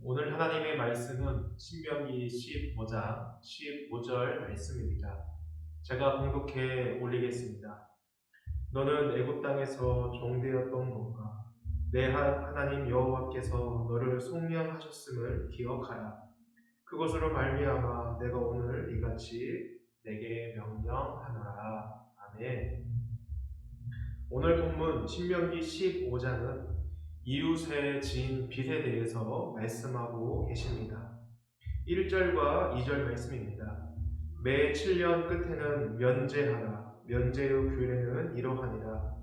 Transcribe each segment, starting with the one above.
오늘 하나님의 말씀은 신명기 15장 15절 말씀입니다. 제가 봉독해 올리겠습니다. 너는 애굽 땅에서 종되었던 것과 내 하나님 여호와께서 너를 속량하셨음을 기억하라. 그것으로 말미암아 내가 오늘 이같이 내게 명령하노라. 아멘. 오늘 본문 신명기 15장은 이웃의 지은 빚에 대해서 말씀하고 계십니다. 1절과 2절 말씀입니다. 매 7년 끝에는 면제하라. 면제의 규례는 이러하니라.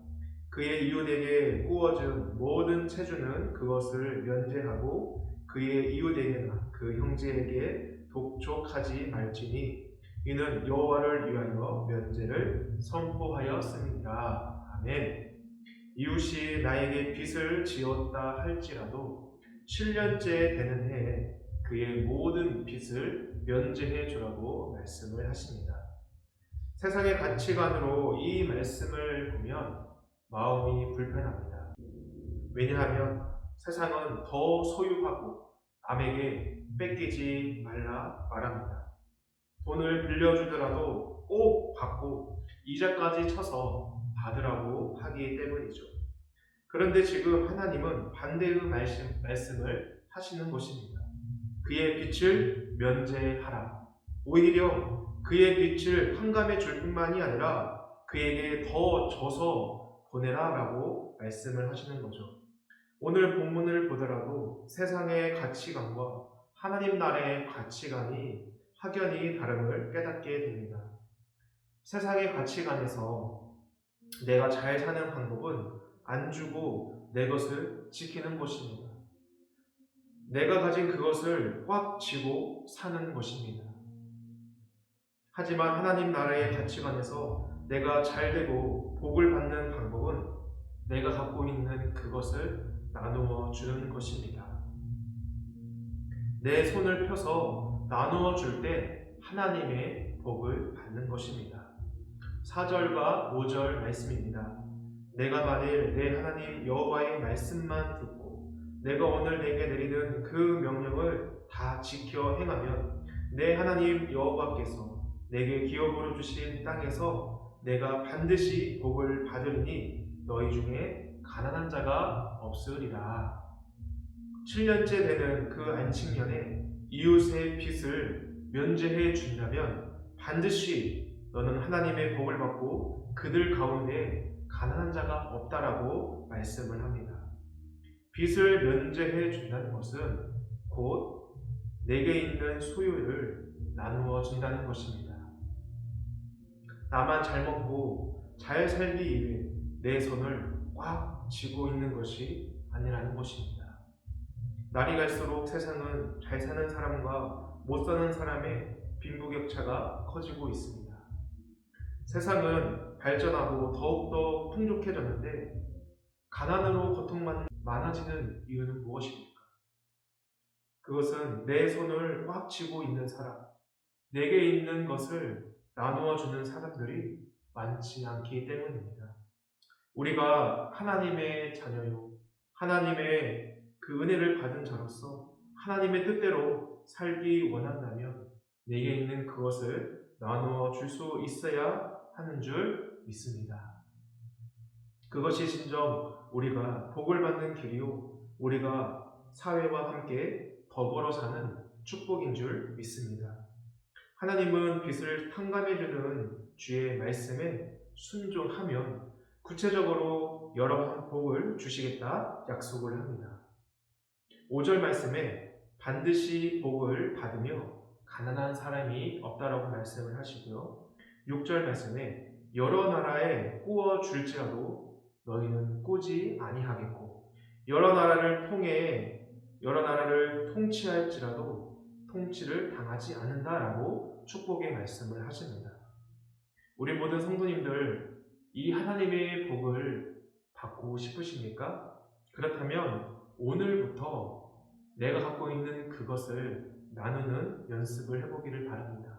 그의 이웃에게 꾸어준 모든 체주는 그것을 면제하고 그의 이웃에게나 그 형제에게 독촉하지 말지니 이는 여호와를 위하여 면제를 선포하였음이니라. 아멘. 이웃이 나에게 빚을 지었다 할지라도 7년째 되는 해에 그의 모든 빚을 면제해 주라고 말씀을 하십니다. 세상의 가치관으로 이 말씀을 보면 마음이 불편합니다. 왜냐하면 세상은 더 소유하고 남에게 뺏기지 말라 말합니다. 돈을 빌려주더라도 꼭 받고 이자까지 쳐서 받으라고 하기 때문이죠. 그런데 지금 하나님은 반대의 말씀을 하시는 것입니다. 그의 빚을 면제하라. 오히려 그의 빚을 탕감해 줄 뿐만이 아니라 그에게 더 줘서 보내라 라고 말씀을 하시는 거죠. 오늘 본문을 보더라도 세상의 가치관과 하나님 나라의 가치관이 확연히 다름을 깨닫게 됩니다. 세상의 가치관에서 내가 잘 사는 방법은 안 주고 내 것을 지키는 것입니다. 내가 가진 그것을 꽉 쥐고 사는 것입니다. 하지만 하나님 나라의 가치관에서 내가 잘 되고 복을 받는 방법은 내가 갖고 있는 그것을 나누어 주는 것입니다. 내 손을 펴서 나누어 줄 때 하나님의 복을 받는 것입니다. 4절과 5절 말씀입니다. 내가 만일 내 하나님 여호와의 말씀만 듣고 내가 오늘 내게 내리는 그 명령을 다 지켜 행하면 내 하나님 여호와께서 내게 기업으로 주신 땅에서 내가 반드시 복을 받으리니 너희 중에 가난한 자가 없으리라. 7년째 되는 그 안식년에 이웃의 빚을 면제해 준다면 반드시 너는 하나님의 복을 받고 그들 가운데 가난한 자가 없다라고 말씀을 합니다. 빚을 면제해 준다는 것은 곧 내게 있는 소유를 나누어 준다는 것입니다. 나만 잘 먹고 잘 살기 위해 내 손을 꽉 쥐고 있는 것이 아니라는 것입니다. 날이 갈수록 세상은 잘 사는 사람과 못 사는 사람의 빈부격차가 커지고 있습니다. 세상은 발전하고 더욱더 풍족해졌는데 가난으로 고통만 많아지는 이유는 무엇입니까? 그것은 내 손을 꽉 쥐고 있는 사람, 내게 있는 것을 나누어 주는 사람들이 많지 않기 때문입니다. 우리가 하나님의 자녀요, 하나님의 그 은혜를 받은 자로서 하나님의 뜻대로 살기 원한다면 내게 있는 그것을 나누어 줄 수 있어야 하는 줄 믿습니다. 그것이 진정 우리가 복을 받는 길이요, 우리가 사회와 함께 더불어 사는 축복인 줄 믿습니다. 하나님은 빚을 탕감해주는 주의 말씀에 순종하면 구체적으로 여러한 복을 주시겠다 약속을 합니다. 5절 말씀에 반드시 복을 받으며 가난한 사람이 없다라고 말씀을 하시고요. 6절 말씀에 여러 나라에 꾸어 줄지라도 너희는 꾸지 아니하겠고 여러 나라를 통치할지라도 통치를 당하지 않는다라고 축복의 말씀을 하십니다. 우리 모든 성도님들 이 하나님의 복을 받고 싶으십니까? 그렇다면 오늘부터 내가 갖고 있는 그것을 나누는 연습을 해보기를 바랍니다.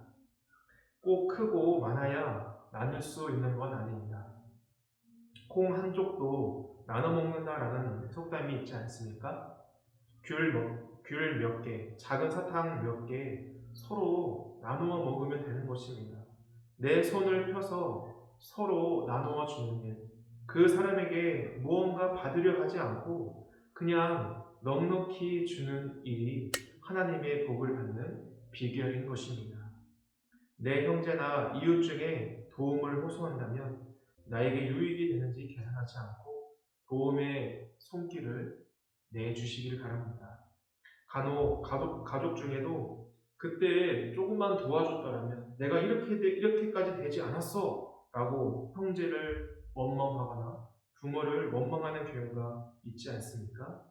꼭 크고 많아야 나눌 수 있는 건 아닙니다. 콩 한 쪽도 나눠 먹는다라는 속담이 있지 않습니까? 귤 몇 개, 작은 사탕 몇 개 서로 나누어 먹으면 되는 것입니다. 내 손을 펴서 서로 나누어 주는 일, 그 사람에게 무언가 받으려 하지 않고 그냥 넉넉히 주는 일이 하나님의 복을 받는 비결인 것입니다. 내 형제나 이웃 중에 도움을 호소한다면 나에게 유익이 되는지 계산하지 않고 도움의 손길을 내주시기를 바랍니다. 간혹 가족 중에도 그때 조금만 도와줬더라면 내가 이렇게까지 되지 않았어 라고 형제를 원망하거나 부모를 원망하는 경우가 있지 않습니까?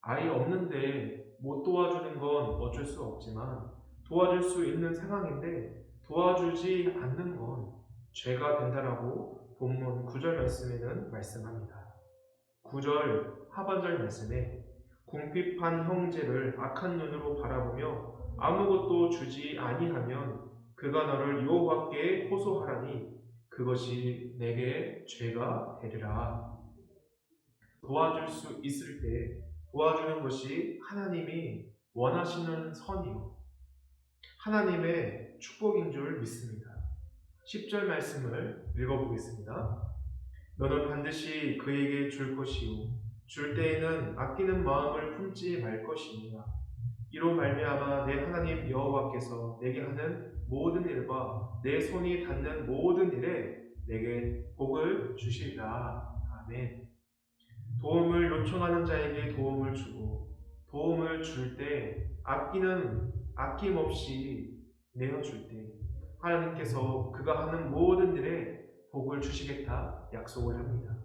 아이 없는데 못 도와주는 건 어쩔 수 없지만 도와줄 수 있는 상황인데 도와주지 않는 건 죄가 된다라고 본문 9절 말씀에는 말씀합니다. 9절 하반절 말씀에 궁핍한 형제를 악한 눈으로 바라보며 아무것도 주지 아니하면 그가 너를 여호와께 호소하라니 그것이 내게 죄가 되리라. 도와줄 수 있을 때 도와주는 것이 하나님이 원하시는 선이요 하나님의 축복인 줄 믿습니다. 10절 말씀을 읽어보겠습니다. 너는 반드시 그에게 줄 것이요 줄 때에는 아끼는 마음을 품지 말 것이니라. 이로 말미암아 내 하나님 여호와께서 내게 하는 모든 일과 내 손이 닿는 모든 일에 내게 복을 주시리라. 아멘. 도움을 요청하는 자에게 도움을 주고 도움을 줄 때 아낌없이 내어줄 때 하나님께서 그가 하는 모든 일에 복을 주시겠다 약속을 합니다.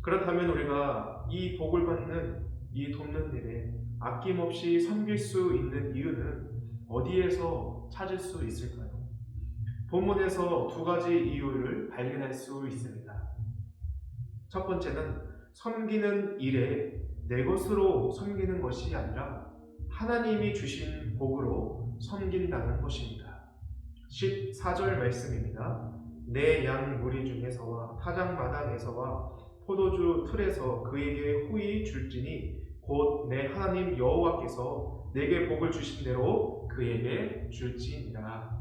그렇다면 우리가 이 복을 받는 이 돕는 일에 아낌없이 섬길 수 있는 이유는 어디에서 찾을 수 있을까요? 본문에서 두 가지 이유를 발견할 수 있습니다. 첫 번째는 섬기는 일에 내 것으로 섬기는 것이 아니라 하나님이 주신 복으로 섬긴다는 것입니다. 14절 말씀입니다. 내 양 무리 중에서와 타작 마당에서와 포도주 틀에서 그에게 후히 줄지니 곧 내 하나님 여호와께서 내게 복을 주신 대로 그에게 줄지니라.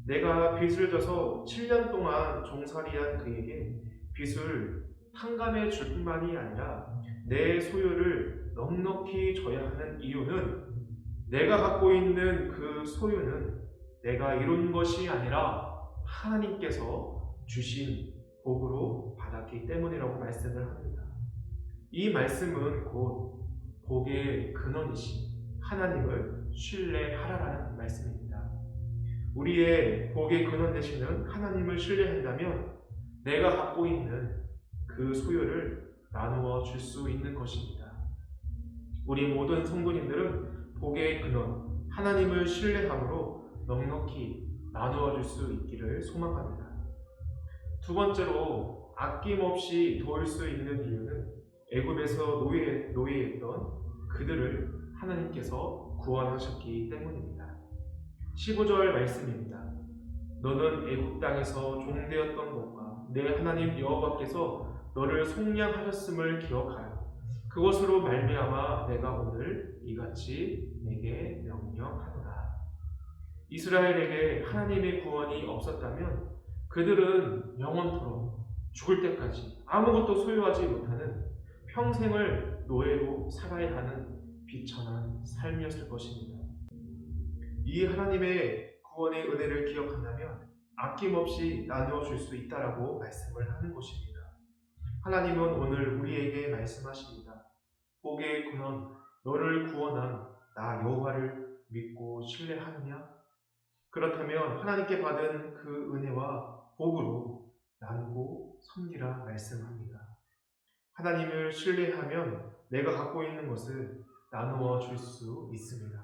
내가 빚을 져서 7년 동안 종살이한 그에게 빚을 탕감해 줄 뿐만이 아니라 내 소유를 넉넉히 줘야 하는 이유는 내가 갖고 있는 그 소유는 내가 이룬 것이 아니라 하나님께서 주신 복으로 받았기 때문이라고 말씀을 합니다. 이 말씀은 곧 복의 근원이신 하나님을 신뢰하라라는 말씀입니다. 우리의 복의 근원 되시는 하나님을 신뢰한다면 내가 갖고 있는 그 소유를 나누어 줄 수 있는 것입니다. 우리 모든 성도님들은 복의 근원 하나님을 신뢰함으로 넉넉히 나누어 줄 수 있기를 소망합니다. 두 번째로 아낌없이 도울 수 있는 이유는 애굽에서 노예했던 그들을 하나님께서 구원하셨기 때문입니다. 15절 말씀입니다. 너는 애굽 땅에서 종되었던 것과 내 하나님 여호와께서 너를 속량하셨음을 기억하여 그것으로 말미암아 내가 오늘 이같이 내게 명령하노라. 이스라엘에게 하나님의 구원이 없었다면 그들은 영원토록 죽을 때까지 아무것도 소유하지 못하는 평생을 노예로 살아야 하는 비천한 삶이었을 것입니다. 이 하나님의 구원의 은혜를 기억한다면 아낌없이 나누어 줄 수 있다라고 말씀을 하는 것입니다. 하나님은 오늘 우리에게 말씀하십니다. 복의 근원, 너를 구원한 나 여호와를 믿고 신뢰하느냐? 그렇다면 하나님께 받은 그 은혜와 복으로 나누고 섬기라 말씀합니다. 하나님을 신뢰하면 내가 갖고 있는 것을 나누어 줄 수 있습니다.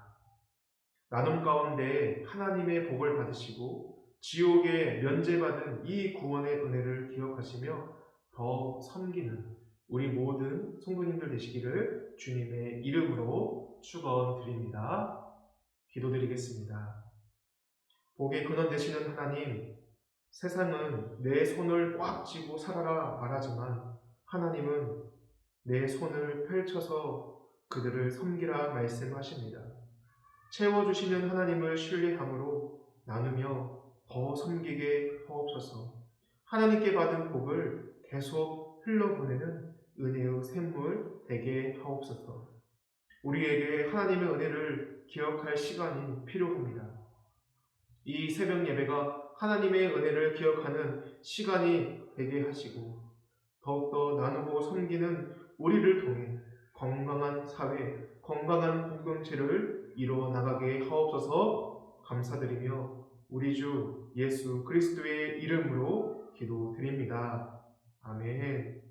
나눔 가운데 하나님의 복을 받으시고 지옥에 면제받은 이 구원의 은혜를 기억하시며 더 섬기는 우리 모든 성도님들 되시기를 주님의 이름으로 축원드립니다. 기도드리겠습니다. 복의 근원 되시는 하나님, 세상은 내 손을 꽉 쥐고 살아라 말하지만 하나님은 내 손을 펼쳐서 그들을 섬기라 말씀하십니다. 채워주시는 하나님을 신뢰함으로 나누며 더 섬기게 하옵소서. 하나님께 받은 복을 계속 흘러보내는 은혜의 샘물 되게 하옵소서. 우리에게 하나님의 은혜를 기억할 시간이 필요합니다. 이 새벽 예배가 하나님의 은혜를 기억하는 시간이 되게 하시고 더욱더 나누고 섬기는 우리를 통해 건강한 사회, 건강한 공동체를 이루어 나가게 하옵소서. 감사드리며 우리 주 예수 그리스도의 이름으로 기도드립니다. 아멘.